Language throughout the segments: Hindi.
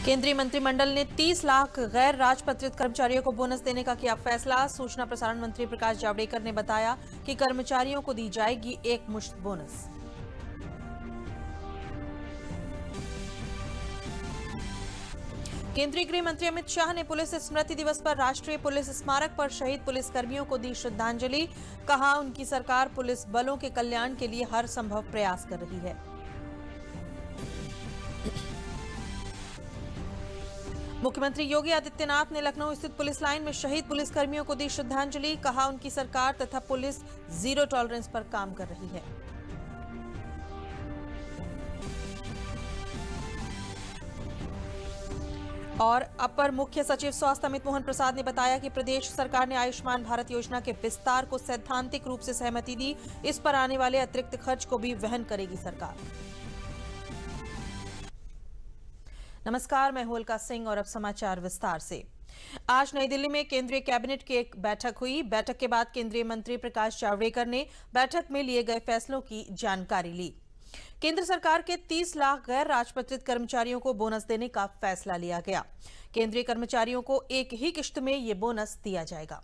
केंद्रीय मंत्रिमंडल ने 30 लाख गैर राजपत्रित कर्मचारियों को बोनस देने का किया फैसला। सूचना प्रसारण मंत्री प्रकाश जावड़ेकर ने बताया कि कर्मचारियों को दी जाएगी एक मुश्त बोनस। केंद्रीय गृह मंत्री अमित शाह ने पुलिस स्मृति दिवस पर राष्ट्रीय पुलिस स्मारक पर शहीद पुलिसकर्मियों को दी श्रद्धांजलि। कहा, उनकी सरकार पुलिस बलों के कल्याण के लिए हर संभव प्रयास कर रही है। मुख्यमंत्री योगी आदित्यनाथ ने लखनऊ स्थित पुलिस लाइन में शहीद पुलिसकर्मियों को दी श्रद्धांजलि। कहा, उनकी सरकार तथा पुलिस जीरो टॉलरेंस पर काम कर रही है। और अपर मुख्य सचिव स्वास्थ्य अमित मोहन प्रसाद ने बताया कि प्रदेश सरकार ने आयुष्मान भारत योजना के विस्तार को सैद्धांतिक रूप से सहमति दी। इस पर आने वाले अतिरिक्त खर्च को भी वहन करेगी सरकार। नमस्कार, मैं होलका सिंह और अब समाचार विस्तार से। आज नई दिल्ली में केंद्रीय कैबिनेट की एक बैठक हुई। बैठक के बाद केंद्रीय मंत्री प्रकाश जावड़ेकर ने बैठक में लिए गए फैसलों की जानकारी ली। केंद्र सरकार के 30 लाख गैर राजपत्रित कर्मचारियों को बोनस देने का फैसला लिया गया। केंद्रीय कर्मचारियों को एक ही किश्त में ये बोनस दिया जाएगा।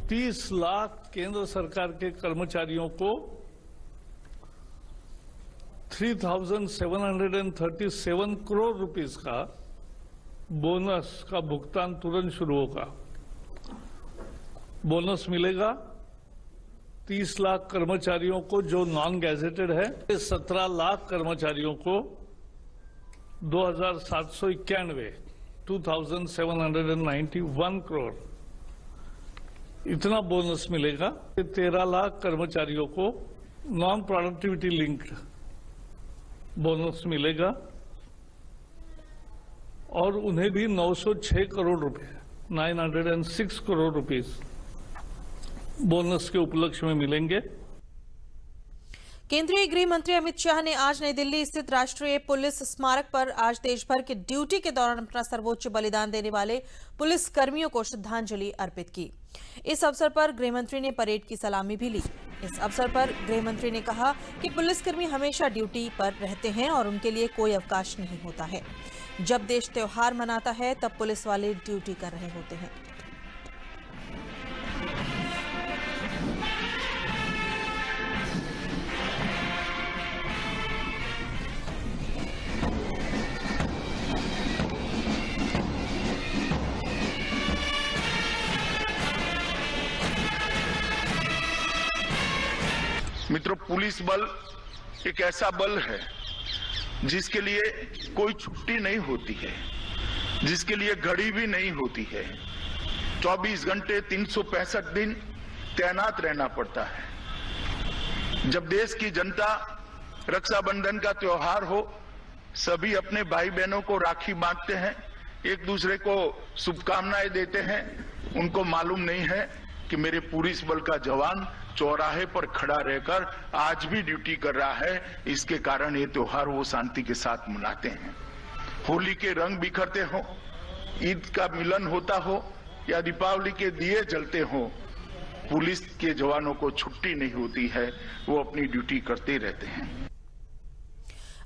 30 लाख केंद्र सरकार के कर्मचारियों को 3,737 करोड़ रुपीस का बोनस का भुगतान तुरंत शुरू होगा। बोनस मिलेगा 30 लाख कर्मचारियों को जो नॉन गैजेटेड है। 17 लाख कर्मचारियों को 2,791 करोड़ इतना बोनस मिलेगा। 13 लाख कर्मचारियों को नॉन प्रोडक्टिविटी लिंक्ड बोनस मिलेगा और उन्हें भी 906 करोड़ रुपए 906 करोड़ रुपीस बोनस के उपलक्ष्य में मिलेंगे। केंद्रीय गृह मंत्री अमित शाह ने आज नई दिल्ली स्थित राष्ट्रीय पुलिस स्मारक पर आज देश भर के ड्यूटी के दौरान अपना सर्वोच्च बलिदान देने वाले पुलिस कर्मियों को श्रद्धांजलि अर्पित की। इस अवसर पर गृह मंत्री ने परेड की सलामी भी ली। इस अवसर पर गृह मंत्री ने कहा कि पुलिसकर्मी हमेशा ड्यूटी पर रहते हैं और उनके लिए कोई अवकाश नहीं होता है। जब देश त्योहार मनाता है तब पुलिस वाले ड्यूटी कर रहे होते हैं। मित्रों, पुलिस बल एक ऐसा बल है जिसके लिए कोई छुट्टी नहीं होती है, जिसके लिए घड़ी भी नहीं होती है। 24 घंटे 365 दिन तैनात रहना पड़ता है। जब देश की जनता रक्षाबंधन का त्योहार हो, सभी अपने भाई बहनों को राखी बांधते हैं, एक दूसरे को शुभकामनाएं देते हैं। उनको मालूम नहीं है कि मेरे पुलिस बल का जवान चौराहे पर खड़ा रहकर आज भी ड्यूटी कर रहा है। इसके कारण ये त्योहार वो शांति के साथ मनाते हैं। होली के रंग बिखरते हो, ईद का मिलन होता हो या दीपावली के दिए जलते हो, पुलिस के जवानों को छुट्टी नहीं होती है। वो अपनी ड्यूटी करते रहते हैं।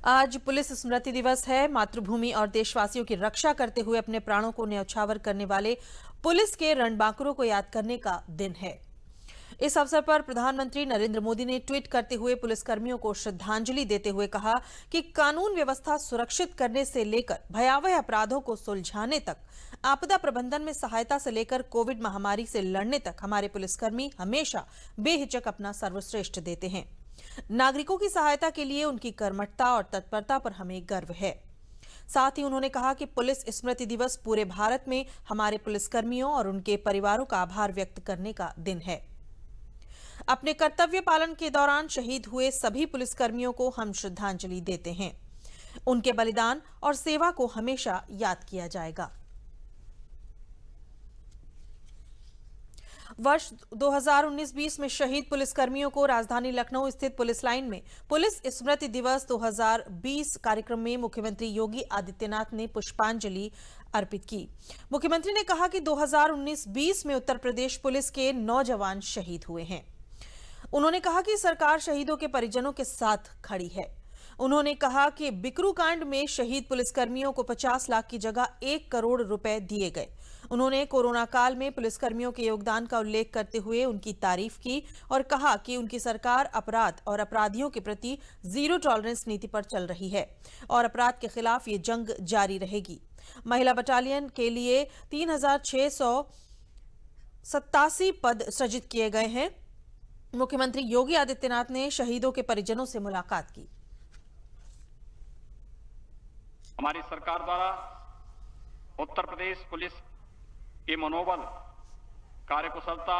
आज पुलिस स्मृति दिवस है। मातृभूमि और देशवासियों की रक्षा करते हुए अपने प्राणों को न्यौछावर करने वाले पुलिस के रणबांकुरों को याद करने का दिन है। इस अवसर पर प्रधानमंत्री नरेंद्र मोदी ने ट्वीट करते हुए पुलिसकर्मियों को श्रद्धांजलि देते हुए कहा कि कानून व्यवस्था सुरक्षित करने से लेकर भयावह अपराधों को सुलझाने तक, आपदा प्रबंधन में सहायता से लेकर कोविड महामारी से लड़ने तक हमारे पुलिसकर्मी हमेशा बेहिचक अपना सर्वश्रेष्ठ देते हैं। नागरिकों की सहायता के लिए उनकी कर्मठता और तत्परता पर हमें गर्व है। साथ ही उन्होंने कहा कि पुलिस स्मृति दिवस पूरे भारत में हमारे पुलिसकर्मियों और उनके परिवारों का आभार व्यक्त करने का दिन है। अपने कर्तव्य पालन के दौरान शहीद हुए सभी पुलिसकर्मियों को हम श्रद्धांजलि देते हैं। उनके बलिदान और सेवा को हमेशा याद किया जाएगा। वर्ष 2019-20 में शहीद पुलिसकर्मियों को राजधानी लखनऊ स्थित पुलिस लाइन में पुलिस स्मृति दिवस 2020 कार्यक्रम में मुख्यमंत्री योगी आदित्यनाथ ने पुष्पांजलि अर्पित की। मुख्यमंत्री ने कहा कि 2019-20 में उत्तर प्रदेश पुलिस के 9 जवान शहीद हुए हैं। उन्होंने कहा कि सरकार शहीदों के परिजनों के साथ खड़ी है। उन्होंने कहा कि बिकरू कांड में शहीद पुलिसकर्मियों को 50 लाख की जगह 1 करोड़ रुपए दिए गए। उन्होंने कोरोना काल में पुलिसकर्मियों के योगदान का उल्लेख करते हुए उनकी तारीफ की और कहा कि उनकी सरकार अपराध और अपराधियों के प्रति जीरो टॉलरेंस नीति पर चल रही है और अपराध के खिलाफ ये जंग जारी रहेगी। महिला बटालियन के लिए 3687 पद सृजित किए गए हैं। मुख्यमंत्री योगी आदित्यनाथ ने शहीदों के परिजनों से मुलाकात की। हमारी सरकार द्वारा उत्तर प्रदेश पुलिस के मनोबल, कार्यकुशलता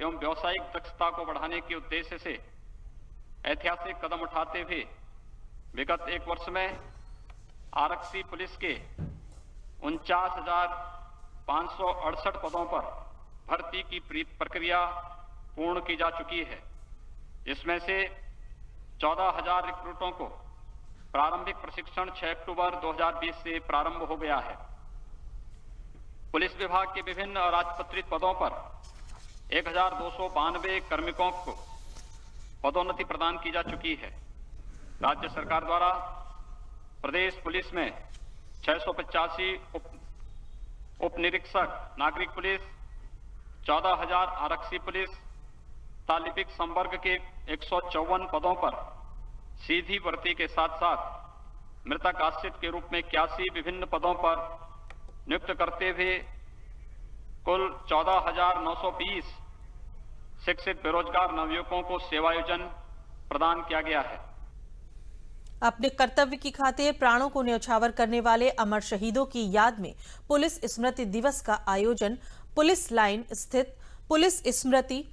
एवं व्यावसायिक दक्षता को बढ़ाने के उद्देश्य से ऐतिहासिक कदम उठाते हुए विगत 1 वर्ष में आरक्षी पुलिस के 49,568 पदों पर भर्ती की प्रक्रिया पूर्ण की जा चुकी है। इसमें से 14,000 रिक्रूटों को प्रारंभिक प्रशिक्षण 6 अक्टूबर 2020 से प्रारंभ हो गया है। पुलिस विभाग के विभिन्न अराजपत्रित पदों पर 1,292 कार्मिकों को पदोन्नति प्रदान की जा चुकी है। राज्य सरकार द्वारा प्रदेश पुलिस में 685 उप निरीक्षक नागरिक पुलिस, 14,000 आरक्षी पुलिस, तालिपिक संवर्ग के 154 पदों पर सीधी भर्ती के साथ साथ मृतक आश्रित के रूप में 81 विभिन्न पदों पर नियुक्त करते हुए कुल 14,920 शिक्षित बेरोजगार नवयुवकों को सेवायोजन प्रदान किया गया है। अपने कर्तव्य की खातिर प्राणों को न्यौछावर करने वाले अमर शहीदों की याद में पुलिस स्मृति दिवस का आयोजन पुलिस लाइन स्थित पुलिस स्मृति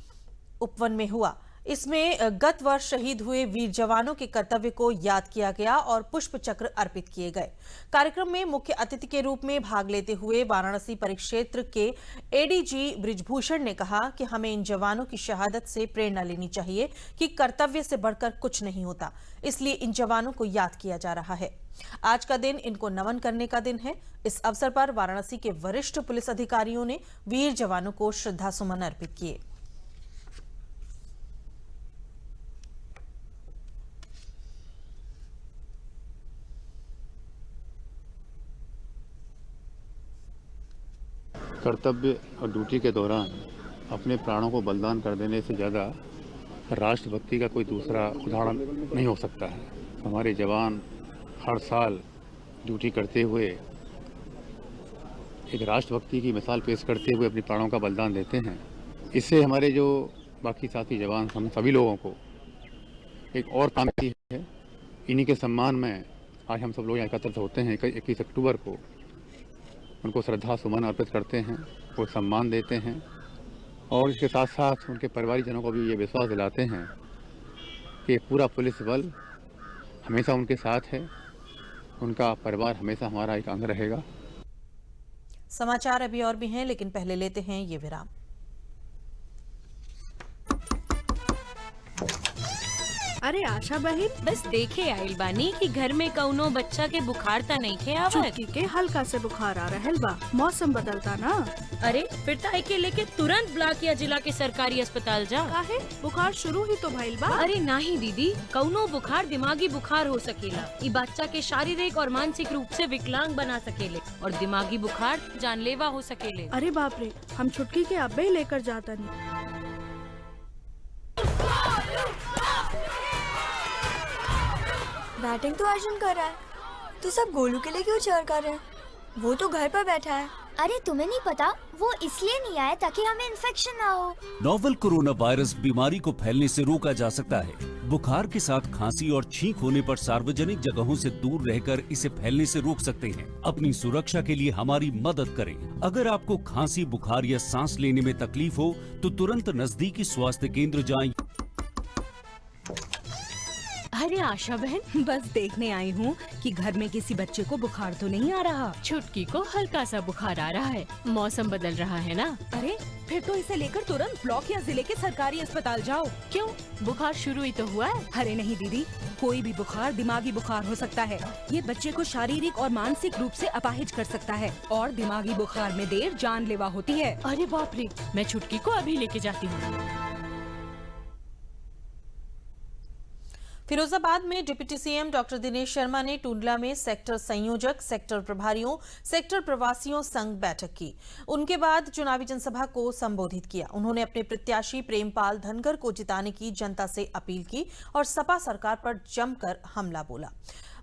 उपवन में हुआ। इसमें गत वर्ष शहीद हुए वीर जवानों के कर्तव्य को याद किया गया और पुष्प चक्र अर्पित किए गए। कार्यक्रम में मुख्य अतिथि के रूप में भाग लेते हुए वाराणसी परिक्षेत्र के एडीजी बृजभूषण ने कहा कि हमें इन जवानों की शहादत से प्रेरणा लेनी चाहिए कि कर्तव्य से बढ़कर कुछ नहीं होता, इसलिए इन जवानों को याद किया जा रहा है। आज का दिन इनको नमन करने का दिन है। इस अवसर पर वाराणसी के वरिष्ठ पुलिस अधिकारियों ने वीर जवानों को श्रद्धासुमन अर्पित किए। कर्तव्य और ड्यूटी के दौरान अपने प्राणों को बलिदान कर देने से ज़्यादा राष्ट्रभक्ति का कोई दूसरा उदाहरण नहीं हो सकता है। हमारे जवान हर साल ड्यूटी करते हुए एक राष्ट्रभक्ति की मिसाल पेश करते हुए अपने प्राणों का बलिदान देते हैं। इससे हमारे जो बाकी साथी जवान हम सभी लोगों को एक और काम की है। इन्हीं के सम्मान में आज हम सब लोग यहाँ एकत्रित होते हैं। 21 अक्टूबर को उनको श्रद्धा सुमन अर्पित करते हैं, वो सम्मान देते हैं और इसके साथ साथ उनके परिवारजनों को भी ये विश्वास दिलाते हैं कि पूरा पुलिस बल हमेशा उनके साथ है, उनका परिवार हमेशा हमारा एक अंग रहेगा। समाचार अभी और भी हैं, लेकिन पहले लेते हैं ये विराम। अरे आशा बहन, बस देखे आइल बानी कि घर में कौनो बच्चा के बुखार ता नहीं खे आवत। चुटकी के हल्का से बुखार आ रहल बा, मौसम बदलता ना। अरे फिर ताई के लेके तुरंत ब्लॉक या जिला के सरकारी अस्पताल जा। काहे? बुखार शुरू ही तो भइल बा। अरे नहीं दीदी, कौनो बुखार दिमागी बुखार हो सकेला। ई बच्चा के शारीरिक और मानसिक रूप से विकलांग बना सकेले और दिमागी बुखार जानलेवा हो सकेले। अरे बाप रे, हम छुटकी के अब्बे ही लेकर जाता नहीं। बैटिंग तो अर्जुन कर रहा है, तो सब गोलू के लिए क्यों चेयर कर रहे हैं? वो तो घर पर बैठा है। अरे तुम्हें नहीं पता, वो इसलिए नहीं आया ताकि हमें इन्फेक्शन ना हो। नोवेल कोरोना वायरस बीमारी को फैलने से रोका जा सकता है। बुखार के साथ खांसी और छींक होने पर सार्वजनिक जगहों से दूर रहकर इसे फैलने से रोक सकते हैं। अपनी सुरक्षा के लिए हमारी मदद करें। अगर आपको खांसी, बुखार या सांस लेने में तकलीफ हो तो तुरंत नजदीकी स्वास्थ्य केंद्र जाएं। अरे आशा बहन, बस देखने आई हूँ कि घर में किसी बच्चे को बुखार तो नहीं आ रहा। छुटकी को हल्का सा बुखार आ रहा है, मौसम बदल रहा है ना। अरे फिर तो इसे लेकर तुरंत ब्लॉक या जिले के सरकारी अस्पताल जाओ। क्यों, बुखार शुरू ही तो हुआ है। अरे नहीं दीदी, कोई भी बुखार दिमागी बुखार हो सकता है। ये बच्चे को शारीरिक और मानसिक रूप से अपाहिज कर सकता है और दिमागी बुखार में देर जानलेवा होती है। अरे बाप रे, मैं छुटकी को अभी लेके जाती हूँ। फिरोजाबाद में deputy CM doctor Dinesh Sharma ने टुंडला में सेक्टर संयोजक, सेक्टर प्रभारियों, सेक्टर प्रवासियों संघ बैठक की। उनके बाद चुनावी जनसभा को संबोधित किया। उन्होंने अपने प्रत्याशी प्रेमपाल धनगर को जिताने की जनता से अपील की और सपा सरकार पर जमकर हमला बोला।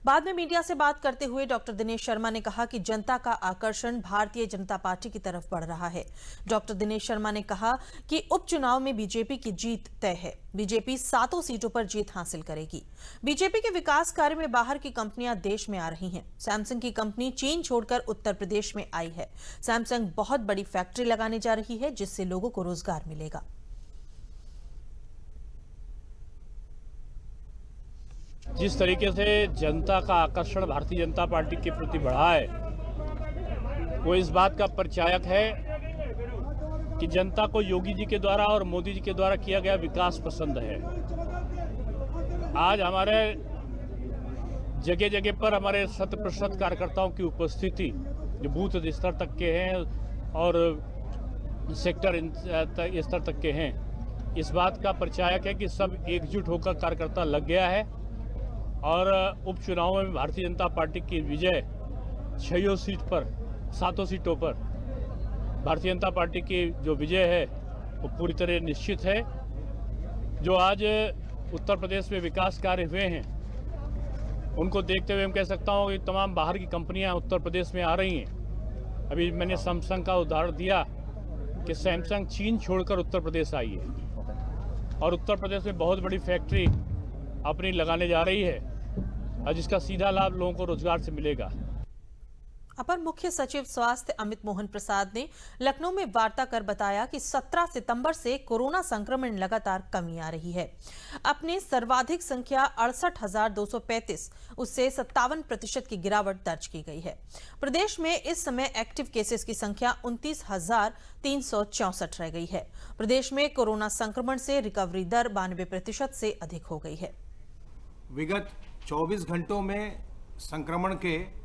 बाद में मीडिया से बात करते हुए डॉक्टर दिनेश शर्मा ने कहा कि जनता का आकर्षण भारतीय जनता पार्टी की तरफ बढ़ रहा है। डॉक्टर दिनेश शर्मा ने कहा कि उपचुनाव में बीजेपी की जीत तय है। बीजेपी 7 सीटों पर जीत हासिल करेगी। बीजेपी के विकास कार्य में बाहर की कंपनियां देश में आ रही हैं। सैमसंग की कंपनी चीन छोड़कर उत्तर प्रदेश में आई है। सैमसंग बहुत बड़ी फैक्ट्री लगाने जा रही है, जिससे लोगों को रोजगार मिलेगा। जिस तरीके से जनता का आकर्षण भारतीय जनता पार्टी के प्रति बढ़ा है, वो इस बात का परिचायक है कि जनता को योगी जी के द्वारा और मोदी जी के द्वारा किया गया विकास पसंद है। आज हमारे जगह जगह पर हमारे 100% कार्यकर्ताओं की उपस्थिति जो बूथ स्तर तक के हैं और सेक्टर स्तर तक के हैं, इस बात का परिचायक है कि सब एकजुट होकर कार्यकर्ता लग गया है और उपचुनाव में भारतीय जनता पार्टी की विजय 7 सीटों पर भारतीय जनता पार्टी की जो विजय है वो पूरी तरह निश्चित है। जो आज उत्तर प्रदेश में विकास कार्य हुए हैं, उनको देखते हुए मैं कह सकता हूँ कि तमाम बाहर की कंपनियां उत्तर प्रदेश में आ रही हैं। अभी मैंने सैमसंग का उदाहरण दिया कि सैमसंग चीन छोड़कर उत्तर प्रदेश आई है और उत्तर प्रदेश में बहुत बड़ी फैक्ट्री अपनी लगाने जा रही है और जिसका सीधा लाभ लोगों को रोजगार से मिलेगा। अपर मुख्य सचिव स्वास्थ्य अमित मोहन प्रसाद ने लखनऊ में वार्ता कर बताया कि 17 सितंबर से कोरोना संक्रमण लगातार कमी आ रही है। अपने सर्वाधिक संख्या 68,235, उससे 57% की गिरावट दर्ज की गई है। प्रदेश में इस समय एक्टिव केसेस की संख्या 29,364 रह गई है। प्रदेश में कोरोना संक्रमण से रिकवरी दर 92% से अधिक हो गई है। विगत 24 घंटों में संक्रमण के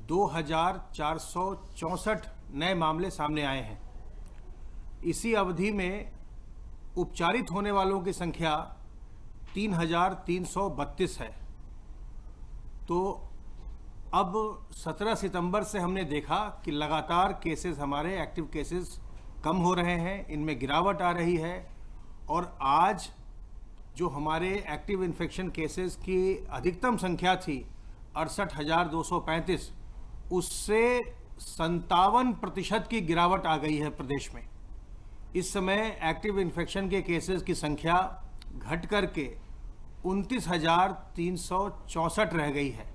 2,464 नए मामले सामने आए हैं। इसी अवधि में उपचारित होने वालों की संख्या 3,332 है। तो अब 17 सितंबर से हमने देखा कि लगातार केसेस, हमारे एक्टिव केसेस कम हो रहे हैं, इनमें गिरावट आ रही है और आज जो हमारे एक्टिव इन्फेक्शन केसेस की अधिकतम संख्या थी 68,235, उससे 57% की गिरावट आ गई है प्रदेश में। इस समय एक्टिव इन्फेक्शन के केसेस की संख्या घट करके 29,364 रह गई है।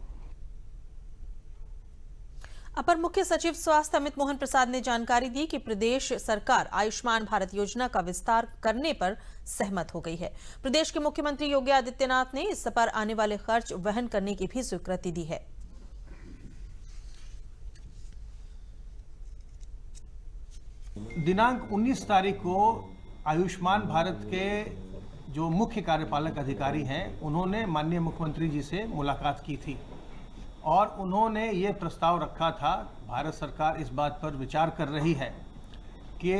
अपर मुख्य सचिव स्वास्थ्य अमित मोहन प्रसाद ने जानकारी दी कि प्रदेश सरकार आयुष्मान भारत योजना का विस्तार करने पर सहमत हो गई है। प्रदेश के मुख्यमंत्री योगी आदित्यनाथ ने इस पर आने वाले खर्च वहन करने की भी स्वीकृति दी है। दिनांक 19 तारीख को आयुष्मान भारत के जो मुख्य कार्यपालक अधिकारी हैं, उन्होंने माननीय मुख्यमंत्री जी से मुलाकात की थी और उन्होंने ये प्रस्ताव रखा था, भारत सरकार इस बात पर विचार कर रही है कि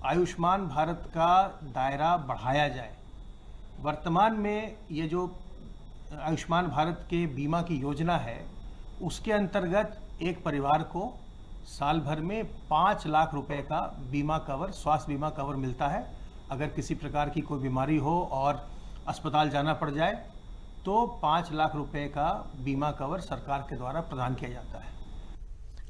आयुष्मान भारत का दायरा बढ़ाया जाए। वर्तमान में ये जो आयुष्मान भारत के बीमा की योजना है, उसके अंतर्गत एक परिवार को साल भर में 5 लाख रुपए का बीमा कवर, स्वास्थ्य बीमा कवर मिलता है। अगर किसी प्रकार की कोई बीमारी हो और अस्पताल जाना पड़ जाए तो 5 लाख रुपए का बीमा कवर सरकार के द्वारा प्रदान किया जाता है।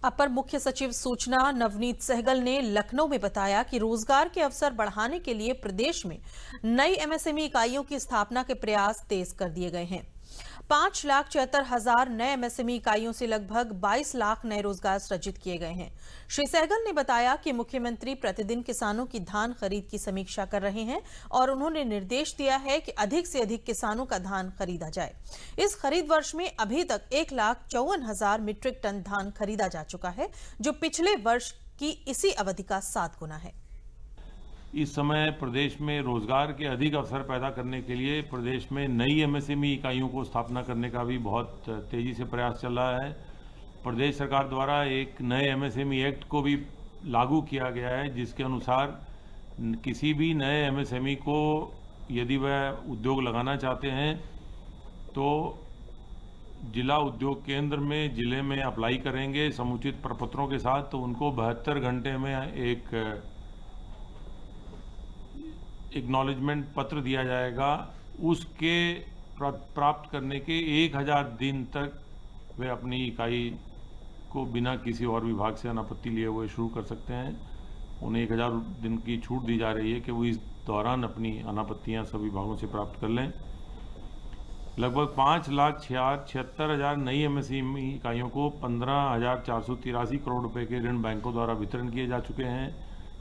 अपर मुख्य सचिव सूचना नवनीत सहगल ने लखनऊ में बताया कि रोजगार के अवसर बढ़ाने के लिए प्रदेश में नई एमएसएमई इकाइयों की स्थापना के प्रयास तेज कर दिए गए हैं। 5,74,000 नए एमएसएमई इकाइयों से लगभग 22 लाख नए रोजगार सृजित किए गए हैं। श्री सहगल ने बताया कि मुख्यमंत्री प्रतिदिन किसानो54,000 की धान खरीद की समीक्षा कर रहे हैं और उन्होंने निर्देश दिया है कि अधिक से अधिक किसानों का धान खरीदा जाए। इस खरीद वर्ष में अभी तक 1,54,000 मीट्रिक टन धान खरीदा जा चुका है, जो पिछले वर्ष की इसी अवधि का 7 गुना है। इस समय प्रदेश में रोजगार के अधिक अवसर पैदा करने के लिए प्रदेश में नई एमएसएमई इकाइयों को स्थापना करने का भी बहुत तेजी से प्रयास चल रहा है। प्रदेश सरकार द्वारा एक नए एमएसएमई एक्ट को भी लागू किया गया है, जिसके अनुसार किसी भी नए एमएसएमई को यदि वह उद्योग लगाना चाहते हैं तो जिला उद्योग केंद्र में जिले में अप्लाई करेंगे समुचित प्रपत्रों के साथ, तो उनको 72 घंटे में एक एक्नॉलेजमेंट पत्र दिया जाएगा। उसके प्राप्त करने के 1000 दिन तक वे अपनी इकाई को बिना किसी और विभाग से अनापत्ति लिए हुए शुरू कर सकते हैं। उन्हें 1000 दिन की छूट दी जा रही है कि वो इस दौरान अपनी अनापत्तियां सभी विभागों से प्राप्त कर लें। लगभग 5,76,000 नई एमएसएमई इकाइयों को 15,483 करोड़ रुपए के ऋण बैंकों द्वारा वितरण किए जा चुके हैं।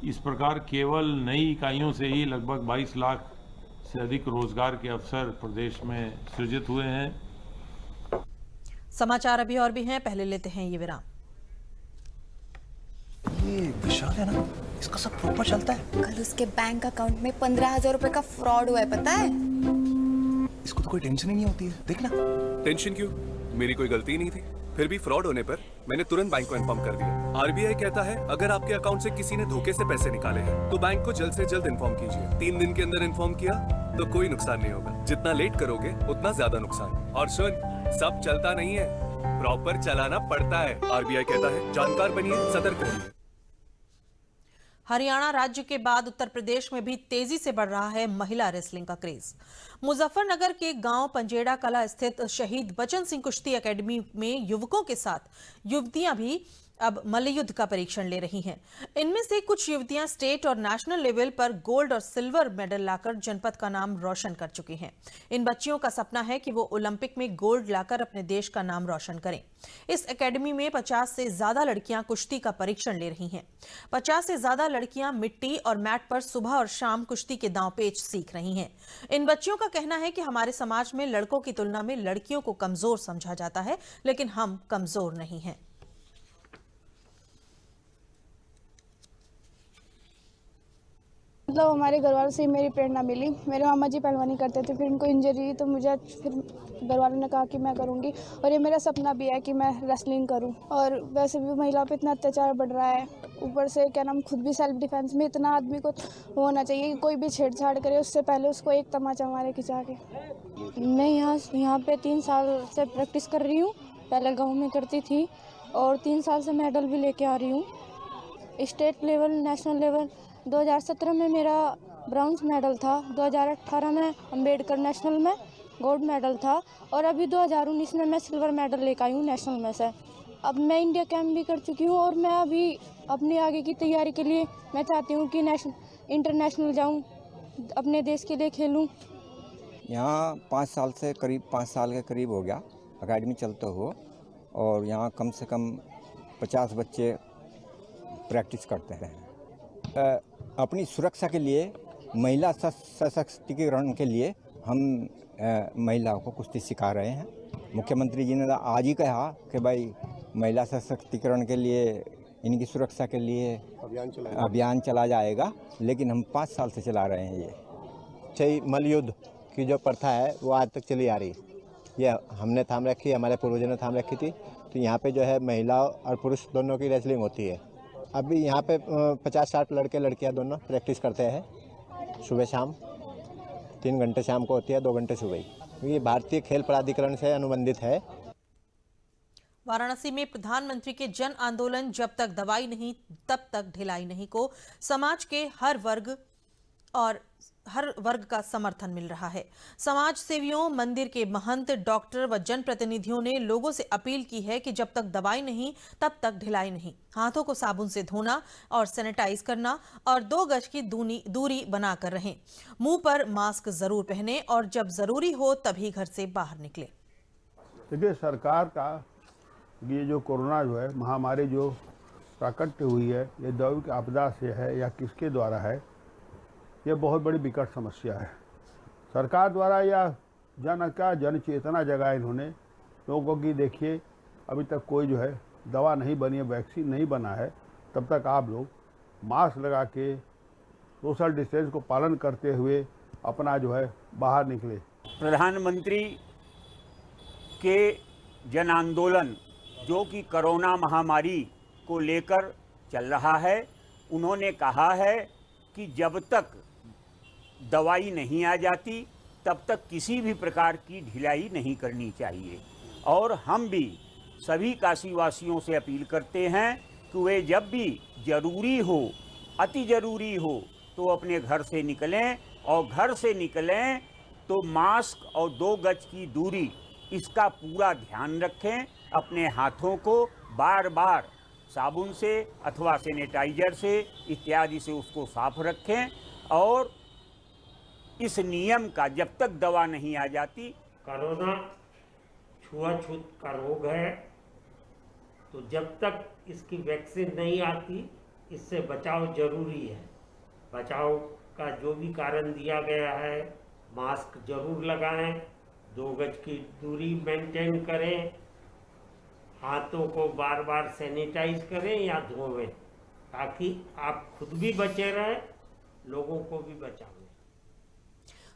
इस प्रकार केवल नई इकाइयों से ही लगभग 22 लाख से अधिक रोजगार के अवसर प्रदेश में सृजित हुए हैं। समाचार अभी और भी हैं, पहले लेते हैं ये विराम। ये विशाल है ना, इसका सब प्रॉपर चलता है। कल उसके बैंक अकाउंट में 15,000 रुपए का फ्रॉड हुआ है, पता है? इसको तो कोई टेंशन ही नहीं होती है, देखना। टेंशन क्यों? मेरी कोई गलती नहीं थी। फिर भी फ्रॉड होने पर मैंने तुरंत बैंक को इन्फॉर्म कर दिया। आरबीआई कहता है अगर आपके अकाउंट से किसी ने धोखे से पैसे निकाले हैं तो बैंक को जल्द से जल्द इन्फॉर्म कीजिए। 3 दिन के अंदर इन्फॉर्म किया तो कोई नुकसान नहीं होगा। जितना लेट करोगे उतना ज्यादा नुकसान। और सुन, सब चलता नहीं है, प्रॉपर चलाना पड़ता है। आरबीआई कहता है जानकार बनिए, सतर्क रहिए। हरियाणा राज्य के बाद उत्तर प्रदेश में भी तेजी से बढ़ रहा है महिला रेसलिंग का क्रेज। मुजफ्फरनगर के गांव पंजेड़ा कला स्थित शहीद बचन सिंह कुश्ती एकेडमी में युवकों के साथ युवतियां भी अब मल्लयुद्ध का परीक्षण ले रही हैं। इनमें से कुछ युवतियां स्टेट और नेशनल लेवल पर गोल्ड और सिल्वर मेडल लाकर जनपद का नाम रोशन कर चुकी हैं। इन बच्चियों का सपना है कि वो ओलंपिक में गोल्ड लाकर अपने देश का नाम रोशन करें। इस एकेडमी में 50 से ज्यादा लड़कियां कुश्ती का परीक्षण ले रही हैं। 50 से ज्यादा लड़कियां मिट्टी और मैट पर सुबह और शाम कुश्ती के दांवपेच सीख रही हैं। इन बच्चियों का कहना है कि हमारे समाज में लड़कों की तुलना में लड़कियों को कमजोर समझा जाता है, लेकिन हम कमजोर नहीं हैं। मतलब हमारे घर वालों से मेरी प्रेरणा मिली। मेरे मामा जी पहलवानी करते थे, फिर उनको इंजरी हुई तो मुझे फिर घर वालों ने कहा कि मैं करूँगी, और ये मेरा सपना भी है कि मैं रेसलिंग करूँ। और वैसे भी महिलाओं पे इतना अत्याचार बढ़ रहा है, ऊपर से क्या नाम खुद भी सेल्फ डिफेंस में इतना आदमी को होना चाहिए कि कोई भी छेड़छाड़ करे उससे पहले उसको एक तमाचा मारे खिंचा के। मैं यहाँ पे 3 साल से प्रैक्टिस कर रही हूँ। पहले गाँव में करती थी और 3 साल से मेडल भी लेके आ रही हूँ। स्टेट लेवल, नेशनल लेवल 2017 में मेरा ब्राउन्ज मेडल था, 2018 में अम्बेडकर नेशनल में गोल्ड मेडल था, और अभी 2019 में मैं सिल्वर मेडल लेकर आई हूँ नेशनल में से। अब मैं इंडिया कैंप भी कर चुकी हूँ और मैं अभी अपनी आगे की तैयारी के लिए मैं चाहती हूँ कि इंटरनेशनल जाऊँ, अपने देश के लिए खेलूँ। यहाँ 5 साल से करीब 5 साल के करीब हो गया अकेडमी चलते हुए, और यहाँ कम से कम 50 बच्चे प्रैक्टिस करते हैं। अपनी सुरक्षा के लिए, महिला सशक्तिकरण के लिए हम महिलाओं को कुश्ती सिखा रहे हैं। मुख्यमंत्री जी ने आज ही कहा कि भाई महिला सशक्तिकरण के लिए, इनकी सुरक्षा के लिए अभियान चला जाएगा, लेकिन हम 5 साल से चला रहे हैं। ये मल्लयुद्ध की जो प्रथा है वो आज तक चली आ रही है। ये हमने थाम रखी, हमारे पूर्वजों ने थाम रखी थी। तो यहाँ पे जो है महिला और पुरुष दोनों की रेसलिंग होती है। अभी यहाँ पे 50-60 लड़के लड़कियाँ दोनों प्रैक्टिस करते हैं सुबह शाम। 3 घंटे शाम को होती है, 2 घंटे सुबह। ये भारतीय खेल प्राधिकरण से अनुबंधित है। वाराणसी में प्रधानमंत्री के जन आंदोलन जब तक दवाई नहीं तब तक ढिलाई नहीं को समाज के हर वर्ग का समर्थन मिल रहा है। समाज सेवियों, मंदिर के महंत, डॉक्टर व जनप्रतिनिधियों ने लोगों से अपील की है कि जब तक दवाई नहीं तब तक ढिलाई नहीं। हाथों को साबुन से धोना और सैनिटाइज करना और 2 गज की दूरी बनाकर रहें। मुंह पर मास्क जरूर पहने और जब जरूरी हो तभी घर से बाहर निकले। देखिए, सरकार का ये जो कोरोना जो है महामारी जो प्राकट्य हुई है, ये दैविक आपदा से है या किसके द्वारा है, ये बहुत बड़ी विकट समस्या है। सरकार द्वारा या जन चेतना जगाए इन्होंने लोगों की। देखिए, अभी तक कोई जो है दवा नहीं बनी है, वैक्सीन नहीं बना है, तब तक आप लोग मास्क लगा के सोशल डिस्टेंस को पालन करते हुए अपना जो है बाहर निकले। प्रधानमंत्री के जन आंदोलन जो कि कोरोना महामारी को लेकर चल रहा है, उन्होंने कहा है कि जब तक दवाई नहीं आ जाती तब तक किसी भी प्रकार की ढिलाई नहीं करनी चाहिए। और हम भी सभी काशीवासियों से अपील करते हैं कि वे जब भी जरूरी हो, अति जरूरी हो, तो अपने घर से निकलें, और घर से निकलें तो मास्क और 2 गज की दूरी इसका पूरा ध्यान रखें। अपने हाथों को बार बार साबुन से अथवा सैनिटाइजर से इत्यादि से उसको साफ रखें। और इस नियम का जब तक दवा नहीं आ जाती, कोरोना छुआछूत का रोग है, तो जब तक इसकी वैक्सीन नहीं आती इससे बचाव जरूरी है। बचाव का जो भी कारण दिया गया है, मास्क जरूर लगाएं, 2 गज की दूरी मेंटेन करें, हाथों को बार बार सैनिटाइज करें या धोवें, ताकि आप खुद भी बचे रहें, लोगों को भी बचावें।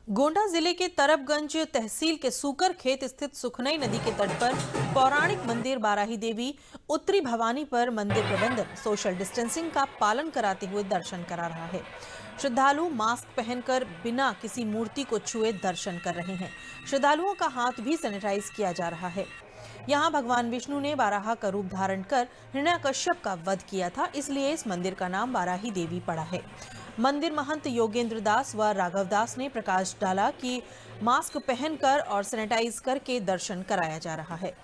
गोंडा जिले के तरबगंज तहसील के सूकर खेत स्थित सुखनई नदी के तट पर पौराणिक मंदिर बाराही देवी उत्तरी भवानी पर मंदिर प्रबंधन सोशल डिस्टेंसिंग का पालन कराते हुए दर्शन करा रहा है। श्रद्धालु मास्क पहनकर बिना किसी मूर्ति को छुए दर्शन कर रहे हैं। श्रद्धालुओं का हाथ भी सैनिटाइज किया जा रहा है। यहाँ भगवान विष्णु ने बाराह का रूप धारण कर हिरण्यकश्यप का वध किया था, इसलिए इस मंदिर का नाम बाराही देवी पड़ा है। मंदिर महंत योगेंद्र दास व राघव दास ने प्रकाश डाला कि मास्क पहनकर और सैनिटाइज करके दर्शन कराया जा रहा है।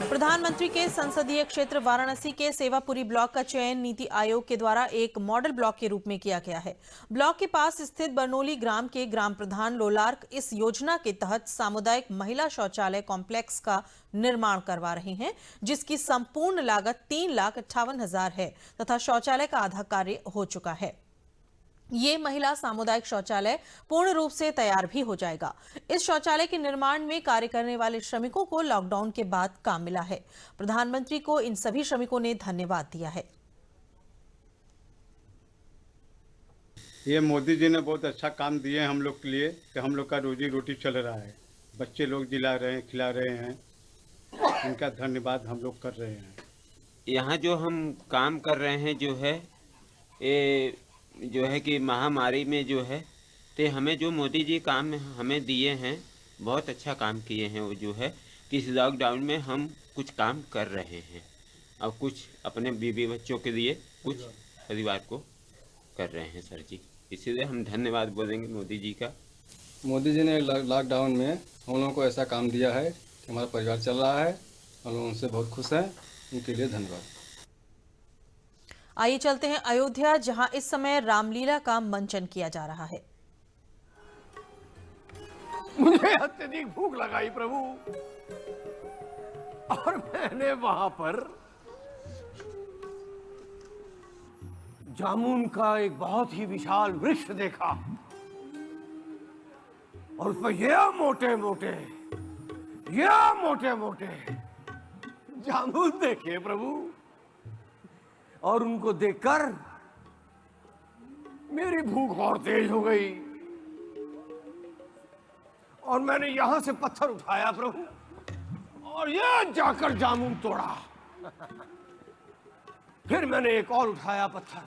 प्रधानमंत्री के संसदीय क्षेत्र वाराणसी के सेवापुरी ब्लॉक का चयन नीति आयोग के द्वारा एक मॉडल ब्लॉक के रूप में किया गया है। ब्लॉक के पास स्थित बरनोली ग्राम के ग्राम प्रधान लोलार्क इस योजना के तहत सामुदायिक महिला शौचालय कॉम्प्लेक्स का निर्माण करवा रहे हैं, जिसकी संपूर्ण लागत 3,58,000 है तथा शौचालय का आधा कार्य हो चुका है। ये महिला सामुदायिक शौचालय पूर्ण रूप से तैयार भी हो जाएगा। इस शौचालय के निर्माण में कार्य करने वाले श्रमिकों को लॉकडाउन के बाद काम मिला है। प्रधानमंत्री को इन सभी श्रमिकों ने धन्यवाद दिया है। ये मोदी जी ने बहुत अच्छा काम दिए हैं हम लोग के लिए कि हम लोग का रोजी रोटी चल रहा है। बच्चे लोग जिला रहे हैं, खिला रहे हैं, इनका धन्यवाद हम लोग कर रहे हैं। यहाँ जो हम काम कर रहे हैं ये जो है कि महामारी में जो है तो हमें जो मोदी जी काम हमें दिए हैं, बहुत अच्छा काम किए हैं। वो जो है कि इस लॉकडाउन में हम कुछ काम कर रहे हैं और कुछ अपने बीवी बच्चों के लिए, कुछ परिवार को कर रहे हैं सर जी। इसीलिए हम धन्यवाद बोलेंगे मोदी जी का। मोदी जी ने लॉकडाउन में हम लोगों को ऐसा काम दिया है कि हमारा परिवार चल रहा है, हम लोग उनसे बहुत खुश हैं, उनके लिए धन्यवाद। आइए चलते हैं अयोध्या, जहां इस समय रामलीला का मंचन किया जा रहा है। मुझे अत्यधिक भूख लगाई प्रभु, और मैंने वहां पर जामुन का एक बहुत ही विशाल वृक्ष देखा और उस पर ये मोटे मोटे जामुन देखे प्रभु, और उनको देखकर मेरी भूख और तेज हो गई और मैंने यहां से पत्थर उठाया प्रभु और ये जाकर जामुन तोड़ा। फिर मैंने एक और उठाया पत्थर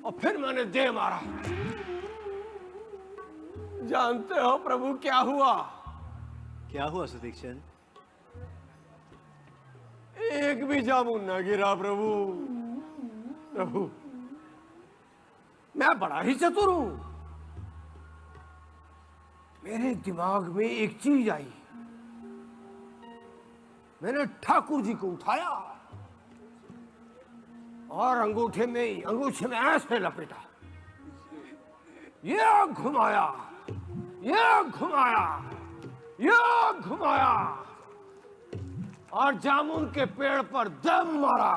और फिर मैंने दे मारा। जानते हो प्रभु क्या हुआ? क्या हुआ सुदीक्षण? एक भी जामुन न गिरा प्रभु। प्रभु मैं बड़ा ही चतुर हूं, मेरे दिमाग में एक चीज आई। मैंने ठाकुर जी को उठाया और अंगूठे में ऐसे लपेटा, ये घुमाया, और जामुन के पेड़ पर दम मारा।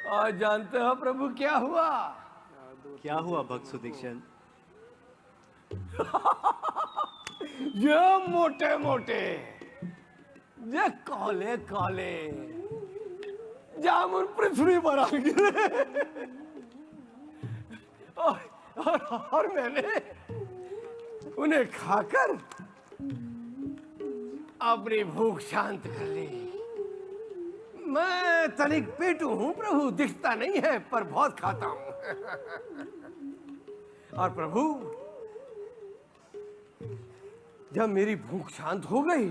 और जानते हो प्रभु क्या हुआ? क्या हुआ भक्त सुदीक्षण? ये मोटे ये काले जामुन पृथ्वी पर आ गिरे और मैंने उन्हें खाकर अपनी भूख शांत कर ली। मैं तनिक पेटू हूँ प्रभु, दिखता नहीं है पर बहुत खाता हूँ। और प्रभु जब मेरी भूख शांत हो गई,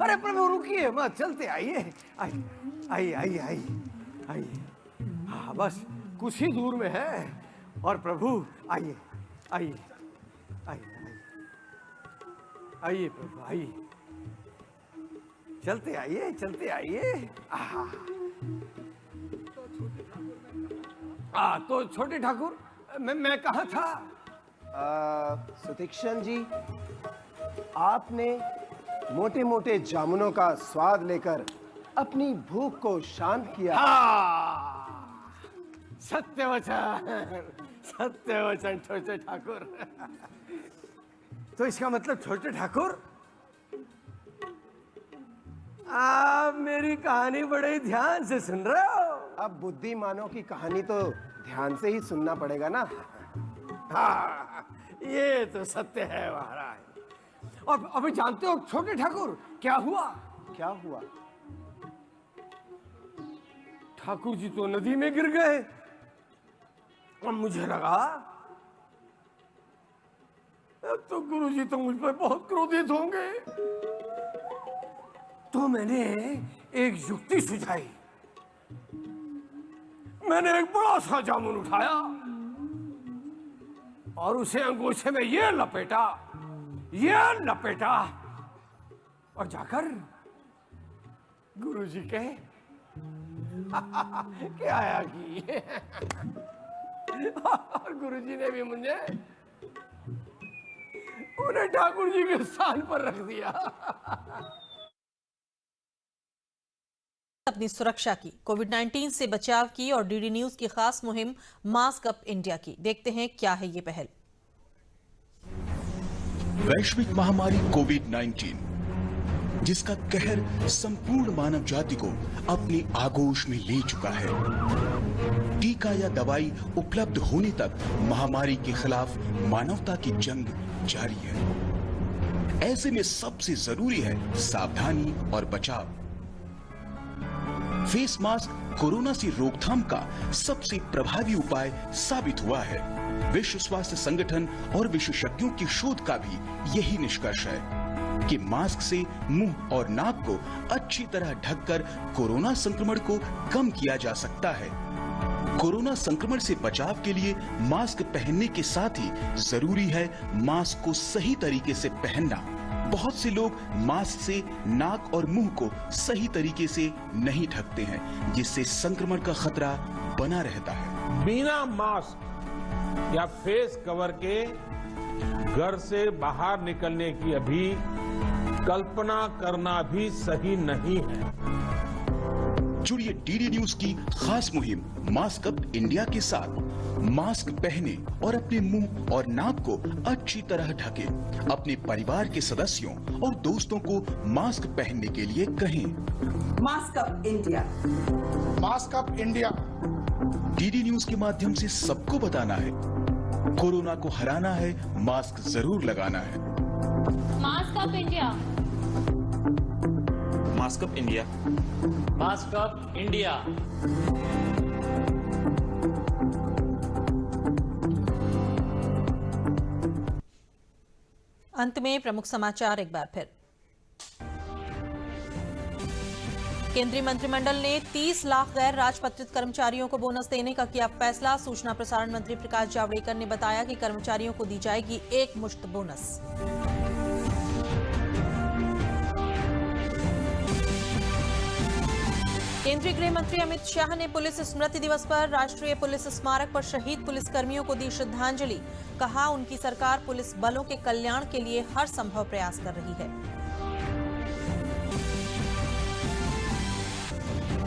अरे प्रभु रुकिए मत, चलते आइए, आइए आइए आइए आइए आइए, हाँ बस कुछ ही दूर में है। और प्रभु आइए आइए आइए आइए प्रभु आइए, चलते आइए चलते आइए। तो छोटे ठाकुर मैं कहा था। सुतीक्षण जी, आपने मोटे मोटे जामुनों का स्वाद लेकर अपनी भूख को शांत किया। सत्य वचन छोटे ठाकुर। तो इसका मतलब छोटे ठाकुर आप मेरी कहानी बड़े ध्यान से सुन रहे हो। अब बुद्धिमानों की कहानी तो ध्यान से ही सुनना पड़ेगा ना। हाँ, ये तो सत्य है महाराज। और अभी जानते हो छोटे ठाकुर क्या हुआ? क्या हुआ? ठाकुर जी तो नदी में गिर गए और मुझे लगा अब तो गुरु जी तो मुझ पर बहुत क्रोधित होंगे। तो मैंने एक युक्ति सुझाई। मैंने एक बड़ा सा जामुन उठाया और उसे अंगूठे में ये लपेटा और जाकर गुरु जी के क्या आया की और गुरु जी ने भी मुझे उन्हें ठाकुर जी के स्थान पर रख दिया। अपनी सुरक्षा की, कोविड-19 से बचाव की और डीडी न्यूज की खास मुहिम मास्क अप इंडिया की। देखते हैं क्या है ये पहल। वैश्विक महामारी कोविड-19 जिसका कहर संपूर्ण मानव जाति को अपनी आगोश में ले चुका है। टीका या दवाई उपलब्ध होने तक महामारी के खिलाफ मानवता की जंग जारी है। ऐसे में सबसे जरूरी है सावधानी और बचाव। फेस मास्क कोरोना से रोकथाम का सबसे प्रभावी उपाय साबित हुआ है। विश्व स्वास्थ्य संगठन और विशेषज्ञों की शोध का भी यही निष्कर्ष है कि मास्क से मुंह और नाक को अच्छी तरह ढककर कोरोना संक्रमण को कम किया जा सकता है। कोरोना संक्रमण से बचाव के लिए मास्क पहनने के साथ ही जरूरी है मास्क को सही तरीके से पहनना। बहुत से लोग मास्क से नाक और मुंह को सही तरीके से नहीं ढकते हैं, जिससे संक्रमण का खतरा बना रहता है। बिना मास्क या फेस कवर के घर से बाहर निकलने की अभी कल्पना करना भी सही नहीं है। जुड़िए डीडी न्यूज की खास मुहिम मास्क अप इंडिया के साथ। मास्क पहने और अपने मुंह और नाक को अच्छी तरह ढके। अपने परिवार के सदस्यों और दोस्तों को मास्क पहनने के लिए कहें। Mask up India, mask up India. DD news के माध्यम से सबको बताना है, कोरोना को हराना है, मास्क जरूर लगाना है। Mask up India, mask up India, mask up India. अंत में प्रमुख समाचार एक बार फिर। केंद्रीय मंत्रिमंडल ने 30 लाख गैर राजपत्रित कर्मचारियों को बोनस देने का किया फैसला। सूचना प्रसारण मंत्री प्रकाश जावड़ेकर ने बताया कि कर्मचारियों को दी जाएगी एक मुश्त बोनस। केंद्रीय गृह मंत्री अमित शाह ने पुलिस स्मृति दिवस पर राष्ट्रीय पुलिस स्मारक पर शहीद पुलिसकर्मियों को दी श्रद्धांजलि। कहा, उनकी सरकार पुलिस बलों के कल्याण के लिए हर संभव प्रयास कर रही है।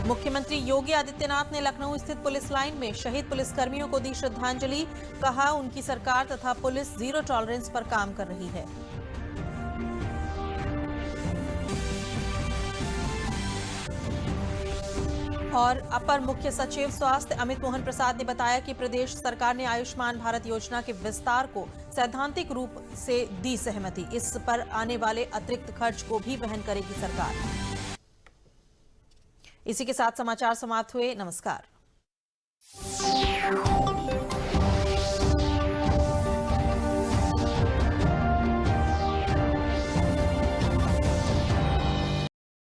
मुख्यमंत्री योगी आदित्यनाथ ने लखनऊ स्थित पुलिस लाइन में शहीद पुलिसकर्मियों को दी श्रद्धांजलि। कहा, उनकी सरकार तथा पुलिस जीरो टॉलरेंस पर काम कर रही है। और अपर मुख्य सचिव स्वास्थ्य अमित मोहन प्रसाद ने बताया कि प्रदेश सरकार ने आयुष्मान भारत योजना के विस्तार को सैद्धांतिक रूप से दी सहमति। इस पर आने वाले अतिरिक्त खर्च को भी वहन करेगी सरकार। इसी के साथ समाचार समाप्त हुए। नमस्कार।